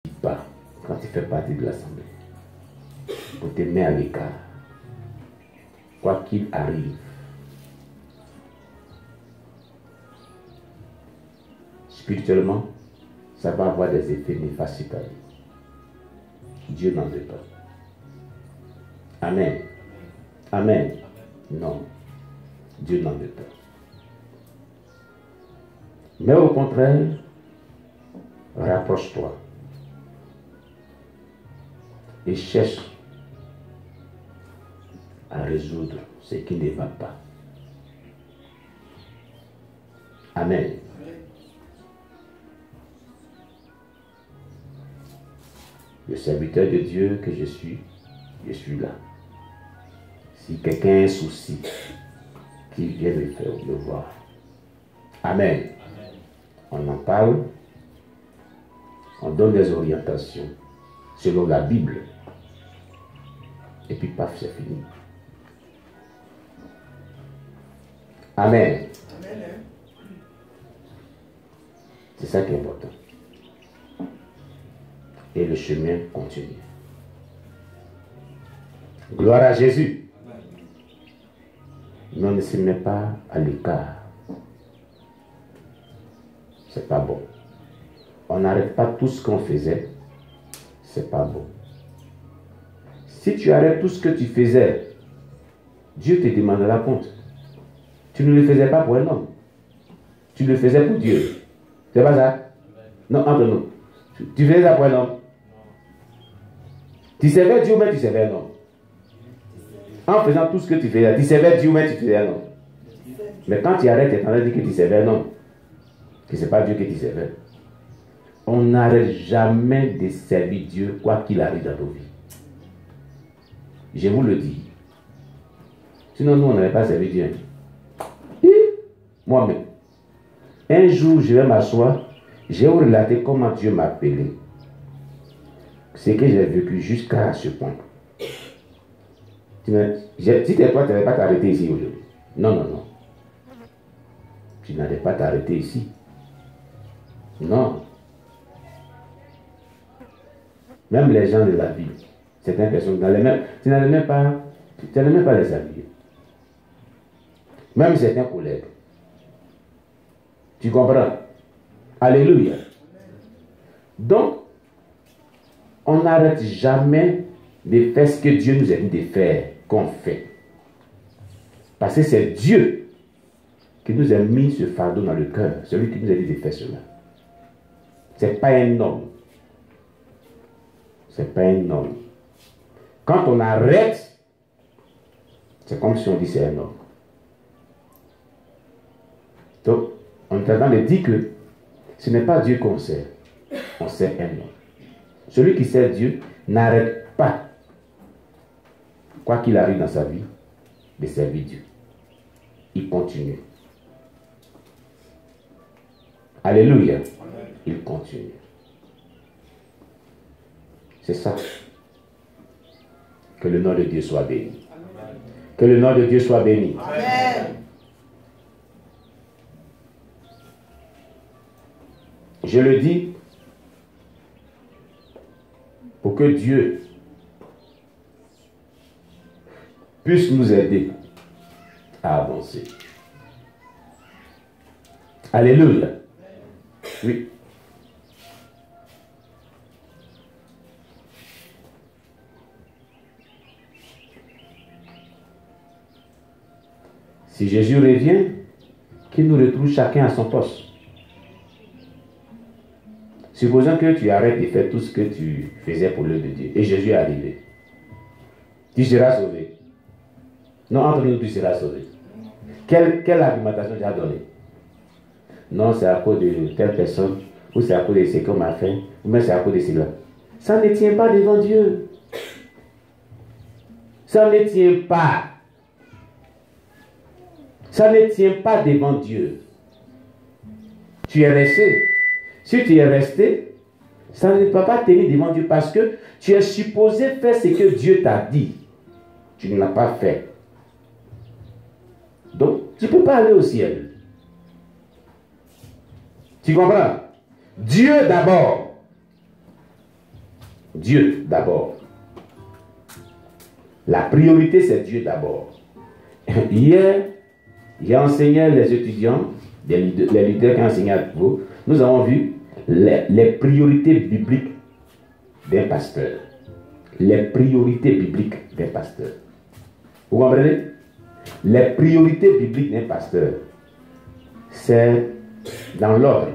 quittes pas quand tu fais partie de l'assemblée. Pour te mettre à l'écart. Quoi qu'il arrive. Spirituellement, ça va avoir des effets néfastes sur ta vie. Dieu n'en veut pas. Amen. Amen. Non. Dieu n'en veut pas. Mais au contraire, rapproche-toi et cherche à résoudre ce qui ne va pas. Amen. Le serviteur de Dieu que je suis là. Si quelqu'un a un souci, qu'il vienne me voir. Amen. On en parle, on donne des orientations selon la Bible. Et puis paf, c'est fini. Amen. C'est ça qui est important. Et le chemin continue. Gloire à Jésus. Mais on ne se met pas à l'écart. C'est pas bon. On n'arrête pas tout ce qu'on faisait. C'est pas bon. Si tu arrêtes tout ce que tu faisais, Dieu te demandera compte. Tu ne le faisais pas pour un homme. Tu le faisais pour Dieu. C'est pas ça? Non, entre nous. Tu faisais ça pour un homme. Tu servais Dieu, mais tu servais un homme. En faisant tout ce que tu faisais, tu servais Dieu, mais tu faisais un homme. Mais quand tu arrêtes, tu es en train de dire que tu servais un homme. Que ce n'est pas Dieu que tu servais. On n'arrête jamais de servir Dieu, quoi qu'il arrive dans nos vies. Je vous le dis. Sinon, nous, on n'avait pas servi Dieu. Moi-même. Un jour, je vais m'asseoir, je vais vous relater comment Dieu m'a appelé. Ce que j'ai vécu jusqu'à ce point. Si toi, tu n'avais pas t'arrêter ici aujourd'hui. Non, non, non. Tu n'allais pas t'arrêter ici. Non. Même les gens de la vie, certaines personnes, tu n'allais même pas les habiller. Même certains collègues. Tu comprends? Alléluia. Donc, on n'arrête jamais de faire ce que Dieu nous a dit de faire, qu'on fait. Parce que c'est Dieu qui nous a mis ce fardeau dans le cœur, celui qui nous a dit de faire cela. Ce n'est pas un homme. Ce n'est pas un homme. Quand on arrête, c'est comme si on dit c'est un homme. Donc, on est en train de dire que ce n'est pas Dieu qu'on sert, on sert un homme. Celui qui sert Dieu n'arrête pas, quoi qu'il arrive dans sa vie, de servir Dieu. Il continue. Alléluia. Il continue. C'est ça. Que le nom de Dieu soit béni. Que le nom de Dieu soit béni. Amen. Je le dis pour que Dieu puisse nous aider à avancer. Alléluia. Oui. Si Jésus revient, qu'il nous retrouve chacun à son poste. Supposons que tu arrêtes de faire tout ce que tu faisais pour l'œuvre de Dieu et Jésus est arrivé. Tu seras sauvé. Non, entre nous, tu seras sauvé. Quelle argumentation tu as donnée? Non, c'est à cause de telle personne, ou c'est à cause de ce qu'on m'a fait, ou même c'est à cause de cela. Ça ne tient pas devant Dieu. Ça ne tient pas. Ça ne tient pas devant Dieu. Tu es resté. Si tu es resté, ça ne peut pas tenir devant Dieu parce que tu es supposé faire ce que Dieu t'a dit. Tu ne l'as pas fait. Donc, tu ne peux pas aller au ciel. Tu comprends? Dieu d'abord. Dieu d'abord. La priorité, c'est Dieu d'abord. Hier, j'ai enseigné les étudiants, les leaders qui ont enseigné à vous. Nous avons vu les priorités bibliques d'un pasteur. Les priorités bibliques d'un pasteur. Vous comprenez? Les priorités bibliques d'un pasteur, c'est dans l'ordre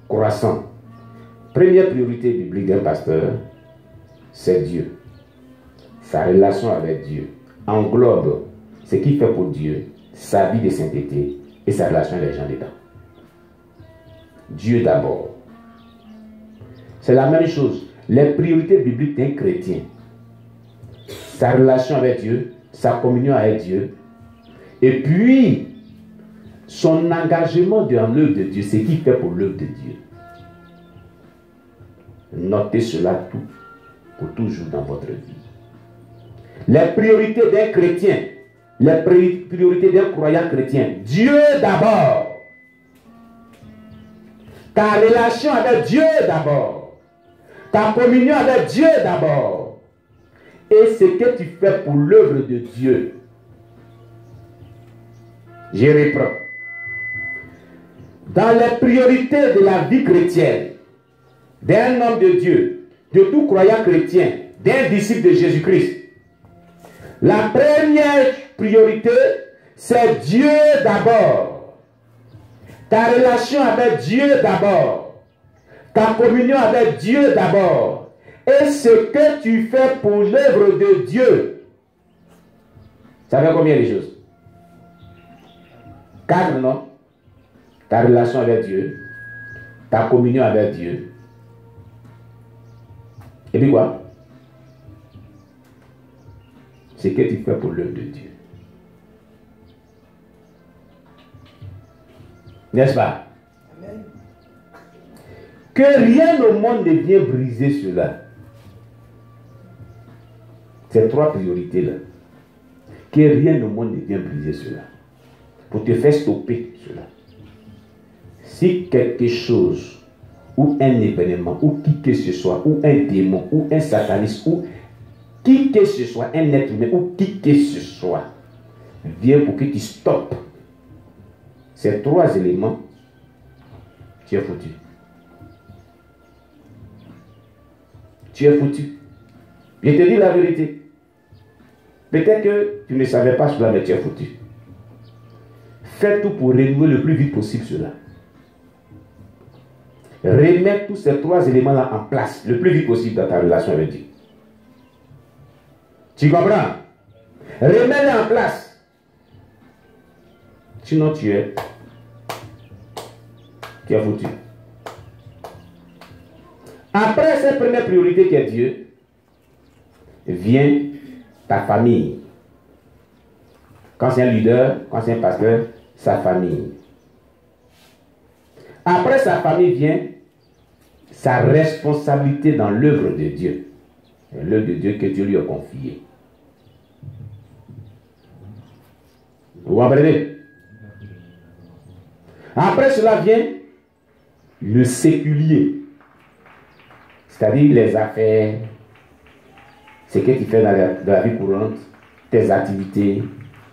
croissant. Première priorité biblique d'un pasteur, c'est Dieu. Sa relation avec Dieu englobe ce qu'il fait pour Dieu, sa vie de sainteté et sa relation avec les gens dedans. Dieu d'abord. C'est la même chose. Les priorités bibliques d'un chrétien, sa relation avec Dieu, sa communion avec Dieu, et puis son engagement dans l'œuvre de Dieu, ce qu'il fait pour l'œuvre de Dieu. Notez cela tout pour toujours dans votre vie. Les priorités d'un chrétien, les priorités d'un croyant chrétien, Dieu d'abord. Ta relation avec Dieu d'abord. Ta communion avec Dieu d'abord. Et ce que tu fais pour l'œuvre de Dieu. Je reprends. Dans les priorités de la vie chrétienne, d'un homme de Dieu, de tout croyant chrétien, d'un disciple de Jésus-Christ, la première priorité, c'est Dieu d'abord. Ta relation avec Dieu d'abord. Ta communion avec Dieu d'abord. Et ce que tu fais pour l'œuvre de Dieu. Ça fait combien de choses? 4, non? Ta relation avec Dieu. Ta communion avec Dieu. Et puis quoi? Ce que tu fais pour l'œuvre de Dieu. N'est-ce pas? Amen. Que rien au monde ne vienne briser cela. Ces 3 priorités-là. Que rien au monde ne vienne briser cela. Pour te faire stopper cela. Si quelque chose, ou un événement, ou qui que ce soit, ou un démon, ou un sataniste, ou qui que ce soit, un être humain, ou qui que ce soit, vient pour que tu stoppes ces 3 éléments, tu es foutu. Tu es foutu. Je te dis la vérité. Peut-être que tu ne savais pas cela, mais tu es foutu. Fais tout pour renouer le plus vite possible cela. Remets tous ces 3 éléments-là en place le plus vite possible dans ta relation avec Dieu. Tu comprends? Remets-les en place. Sinon tu es foutu. Après cette première priorité qui est Dieu, vient ta famille. Quand c'est un leader, quand c'est un pasteur, sa famille. Après sa famille vient sa responsabilité dans l'œuvre de Dieu. L'œuvre de Dieu que Dieu lui a confiée. Vous comprenez? Après cela vient le séculier. C'est-à-dire les affaires, ce que tu fais dans la vie courante, tes activités.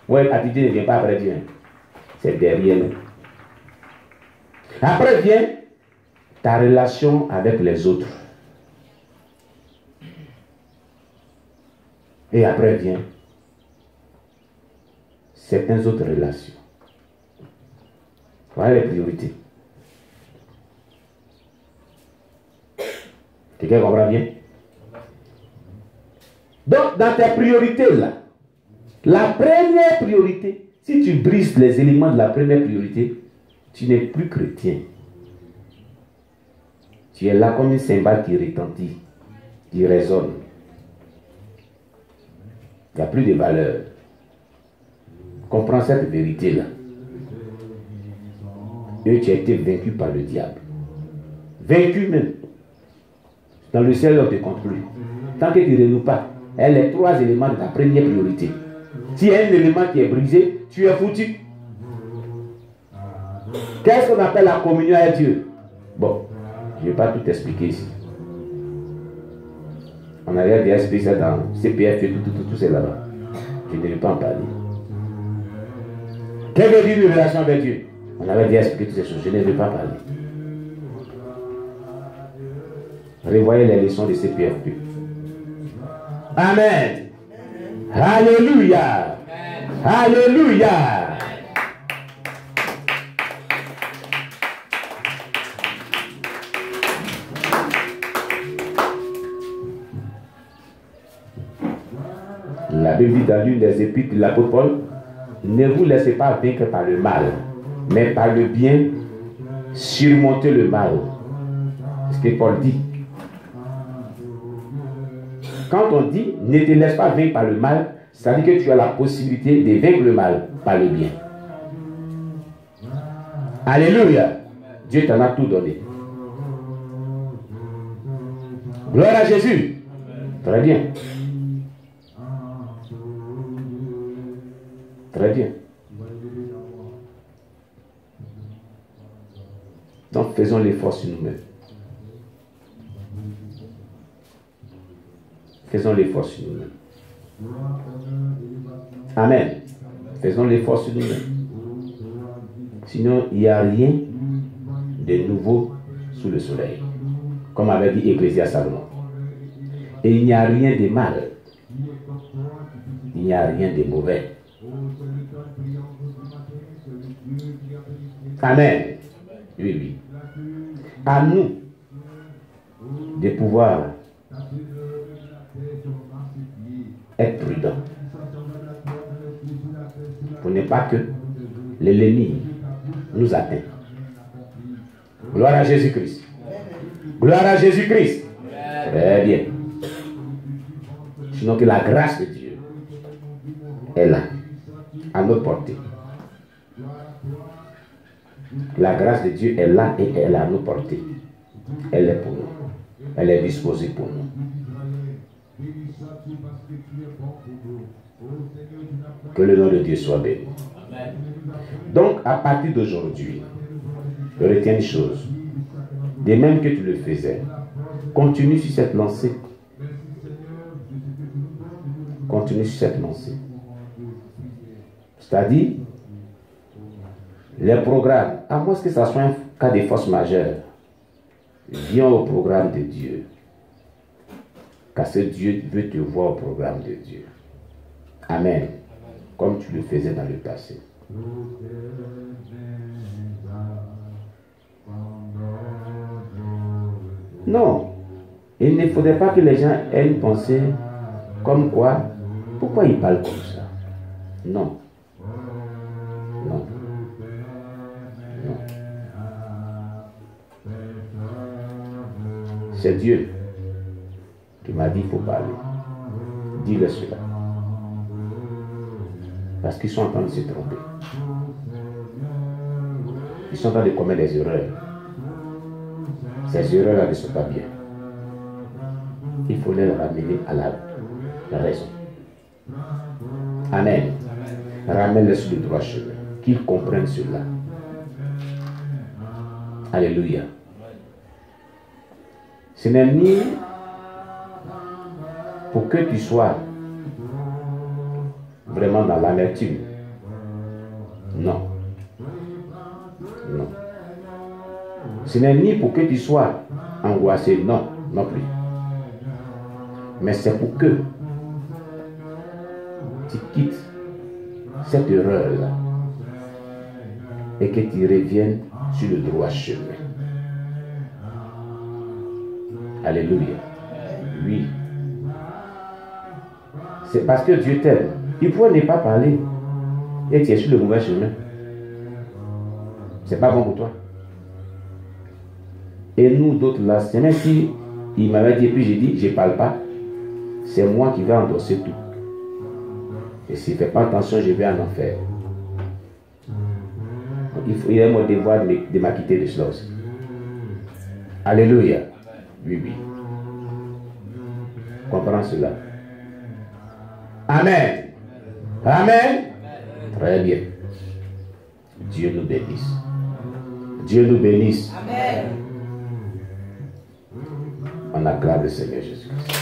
Ouais, l'activité ne vient pas après Dieu. C'est derrière nous. Après vient ta relation avec les autres. Et après vient certaines autres relations. Voilà les priorités. Quelqu'un comprend bien? Donc, dans tes priorités là, la première priorité, si tu brises les éléments de la première priorité, tu n'es plus chrétien. Tu es là comme une cymbale qui retentit, qui résonne. Il n'y a plus de valeur. Comprends cette vérité-là. Et tu as été vaincu par le diable. Vaincu même. Dans le ciel, on ne te compte plus. Tant que tu ne renoues pas, elle est 3 éléments de ta première priorité. S'il y a un élément qui est brisé, tu es foutu. Qu'est-ce qu'on appelle la communion avec Dieu? Bon, je ne vais pas tout expliquer ici. On avait des esprits, c'est dans CPF et tout c'est là-bas. Je ne vais pas en parler. Quelle veut dire une relation avec Dieu? On avait des esprits, toutes ces choses. Je ne vais pas parler. Revoyez les leçons de CPFP. Amen. Alléluia. Alléluia. La Bible dit dans l'une des épîtres de l'apôtre Paul, ne vous laissez pas vaincre par le mal, mais par le bien, surmontez le mal. C'est ce que Paul dit. Quand on dit ne te laisse pas vaincre par le mal, ça veut dire que tu as la possibilité de vaincre le mal par le bien. Alléluia. Dieu t'en a tout donné. Gloire à Jésus. Très bien. Très bien. Donc faisons l'effort sur nous-mêmes. Faisons l'effort sur nous-mêmes. Amen. Faisons l'effort sur nous-mêmes. Sinon, il n'y a rien de nouveau sous le soleil. Comme avait dit Ecclésiaste Salomon. Et il n'y a rien de mal. Il n'y a rien de mauvais. Amen. Oui, oui. À nous de pouvoir être prudents pour ne pas que l'ennemi nous atteigne. Gloire à Jésus-Christ. Gloire à Jésus-Christ. Très bien. Sinon que la grâce de Dieu est là, à notre portée. La grâce de Dieu est là et elle est à nos portées. Elle est pour nous. Elle est disposée pour nous. Que le nom de Dieu soit béni. Donc, à partir d'aujourd'hui, retiens une chose. De même que tu le faisais, continue sur cette lancée. Continue sur cette lancée. C'est-à-dire, les programmes, à moins que ça soit un cas de force majeure, viens au programme de Dieu. Car ce Dieu veut te voir au programme de Dieu. Amen. Comme tu le faisais dans le passé. Non. Il ne faudrait pas que les gens aient une pensée comme quoi, pourquoi ils parlent comme ça? Non. Non. Non. C'est Dieu qui m'a dit qu'il faut parler. Dis-le cela. Parce qu'ils sont en train de se tromper. Ils sont en train de commettre des erreurs. Ces erreurs-là ne sont pas bien. Il faut les ramener à la raison. Amen. Ramène-les sur le droit chemin. Qu'ils comprennent cela. Alléluia. Ce n'est ni pour que tu sois vraiment dans l'amertume. Non. Non. Ce n'est ni pour que tu sois angoissé. Non. Non plus. Mais c'est pour que tu quittes cette erreur-là et que tu reviennes sur le droit chemin. Alléluia. Oui. C'est parce que Dieu t'aime. Il pourrait ne pas parler et tu es sur le mauvais chemin. C'est pas bon pour toi. Et nous d'autres là, c'est même si il m'avait dit, et puis j'ai dit, je ne parle pas, c'est moi qui vais endosser tout. Et s'il ne fait pas attention, je vais en enfer. Il est mon devoir de m'acquitter de cela aussi. Alléluia. Oui, oui. Comprends cela. Amen. Amen. Très bien. Dieu nous bénisse. Dieu nous bénisse. Amen. On acclame le Seigneur Jésus-Christ.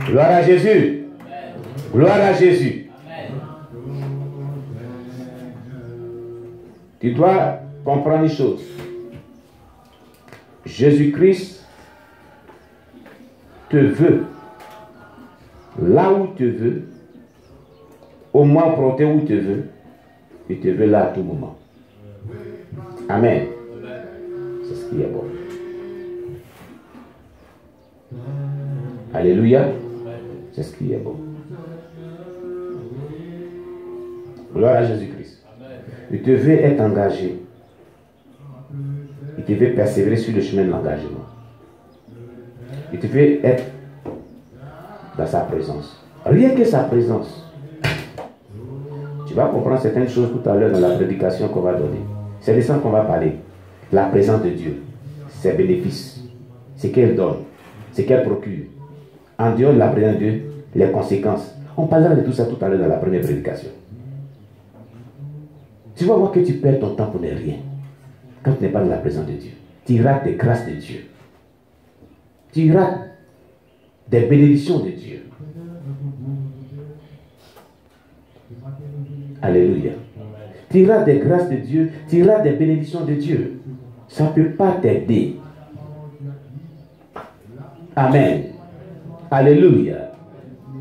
Gloire à Jésus. Gloire à Jésus. Tu dois comprendre une chose. Jésus-Christ te veut là où tu veux, au moins porté où tu veux, il te veut là à tout moment. Amen. C'est ce qui est bon. Alléluia. C'est ce qui est bon. Gloire à Jésus-Christ. Il te veut être engagé. Il te veut persévérer sur le chemin de l'engagement. Il te veut être dans sa présence. Rien que sa présence. Tu vas comprendre certaines choses tout à l'heure dans la prédication qu'on va donner. C'est de ça qu'on va parler. La présence de Dieu. Ses bénéfices. Ce qu'elle donne. Ce qu'elle procure. En dehors de la présence de Dieu, les conséquences. On parlera de tout ça tout à l'heure dans la première prédication. Tu vas voir que tu perds ton temps pour ne rien. Quand tu n'es pas dans la présence de Dieu. Tu rates des grâces de Dieu. Tu rates des bénédictions de Dieu. Alléluia. Tu rates des grâces de Dieu. Tu rates des bénédictions de Dieu. Ça ne peut pas t'aider. Amen. Alléluia.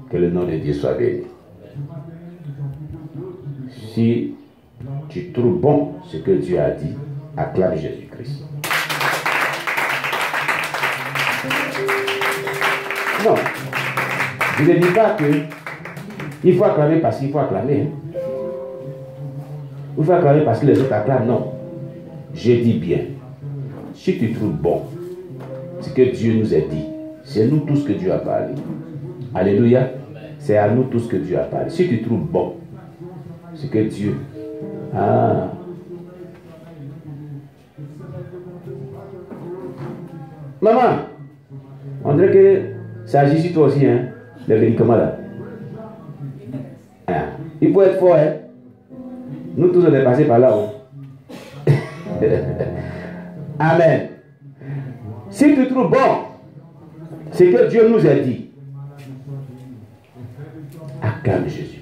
Que le nom de Dieu soit béni. Si tu trouves bon ce que Dieu a dit, acclame Jésus-Christ. Non. Je ne dis pas que il faut acclamer parce qu'il faut acclamer. Hein. Il faut acclamer parce que les autres acclament. Non. Je dis bien. Si tu trouves bon ce que Dieu nous a dit, c'est nous tous que Dieu a parlé. Alléluia. C'est à nous tous que Dieu a parlé. Si tu trouves bon ce que Dieu a... Maman, on dirait que ça agit sur toi aussi, hein, le médicament là. Ah, il faut être fort, hein. Nous tous on est passés par là-haut. Amen. Si tu trouves bon ce que Dieu nous a dit, acclame Jésus.